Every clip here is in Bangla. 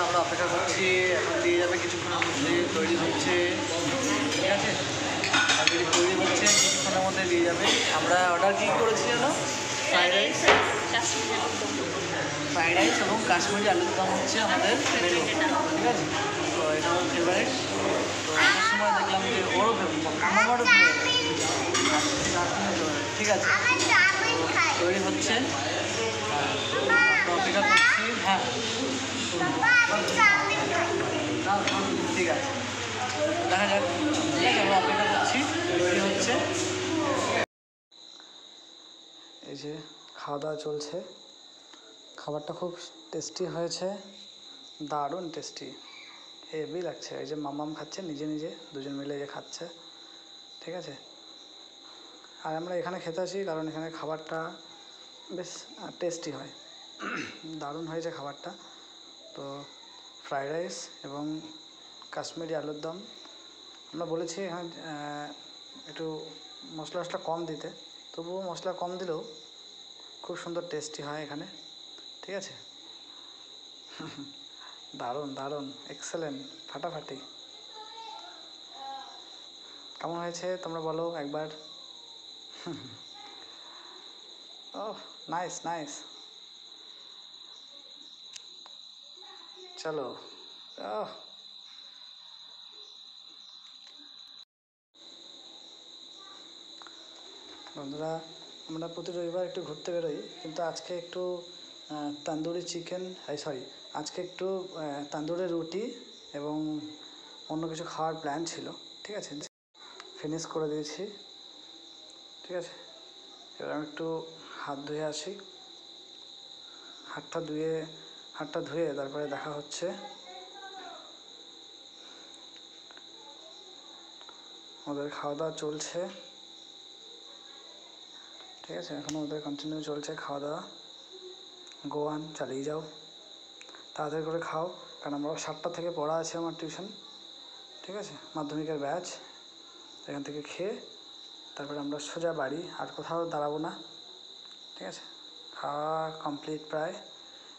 আমরা অপেক্ষা করছি, এখন দিয়ে যাবে কিছুক্ষণের মধ্যে, তৈরি হচ্ছে। ঠিক আছে, অলরেডি তৈরি হচ্ছে, কিছুক্ষণের মধ্যে দিয়ে যাবে। আমরা অর্ডার কী করেছি জানো? ফ্রাইড রাইস এবং কাশ্মীরি আলুর দম হচ্ছে আমাদের মেনু। ঠিক আছে, তো এটা আমার ফেভারিট। তো আমার সময় দেখলাম যে ওরও আমারও ঠিক আছে, তৈরি হচ্ছে, অপেক্ষা করছি। হ্যাঁ ঠিক আছে, দেখা যাক। ঠিক আছে, আমরা অপেক্ষা করছি, তৈরি হচ্ছে। এই যে খাওয়া দাওয়া চলছে, খাবারটা খুব টেস্টি হয়েছে, দারুণ টেস্টি, হেভি লাগছে। এই যে মামাম খাচ্ছে নিজে নিজে, দুজন মিলে যে খাচ্ছে। ঠিক আছে, আর আমরা এখানে খেতে আসি কারণ এখানে খাবারটা বেশ টেস্টি হয়, দারুণ হয়েছে খাবারটা। তো ফ্রাইড রাইস এবং কাশ্মীরি আলুর দম, আমরা বলেছি এখানে একটু মশলা কম দিতে, তবুও মশলা কম দিলেও খুব সুন্দর টেস্টি হয় এখানে। ঠিক আছে, দারুণ দারুণ, এক্সেলেন্ট, ফাটাফাটি। কেমন হয়েছে তোমরা বলো একবার। ওহ, নাইস নাইস, চলো। বন্ধুরা, আমরা প্রতি রবিবার একটু ঘুরতে বেরোই, কিন্তু আজকে একটু তান্দুরি চিকেন, আজকে একটু তান্দুরি রুটি এবং অন্য কিছু খাওয়ার প্ল্যান ছিল। ঠিক আছে, ফিনিশ করে দিয়েছি। ঠিক আছে, এবার আমি একটু হাত ধুয়ে আসি, হাতটা ধুয়ে তারপরে দেখা হচ্ছে। ওদের খাওয়া দাওয়া চলছে। ঠিক আছে, এখনও ওদের কন্টিনিউ চলছে খাওয়া দাওয়া। গোয়ান, চালিয়ে যাও, তাড়াতাড়ি করে খাও, কারণ আমরা 7টা থেকে পড়া আছে আমার টিউশন। ঠিক আছে, মাধ্যমিকের ব্যাচ। এখান থেকে খেয়ে তারপরে আমরা সোজা বাড়ি, আর কোথাও দাঁড়াবো না। ঠিক আছে, খাওয়া কমপ্লিট প্রায়।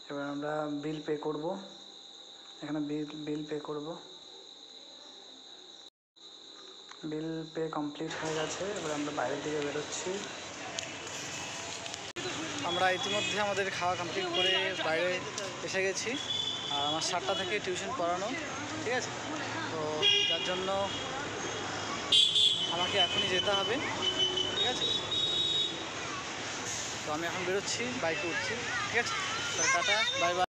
এবার আমরা বিল পে করব, এখানে বিল পে করব। বিল পে কমপ্লিট হয়ে গেছে, এবার আমরা বাইরের দিকে বেরোচ্ছি। আমরা ইতিমধ্যে আমাদের খাওয়া কমপ্লিট করে বাইরে এসে গেছি, আর আমার 7টা থেকে টিউশন পড়ানো। ঠিক আছে, তো যার জন্য আমাকে এখনই যেতে হবে। ঠিক আছে, তো আমি এখন বেরোচ্ছি, বাইকে উঠছি। ঠিক আছে, টাটা, বাই বাই।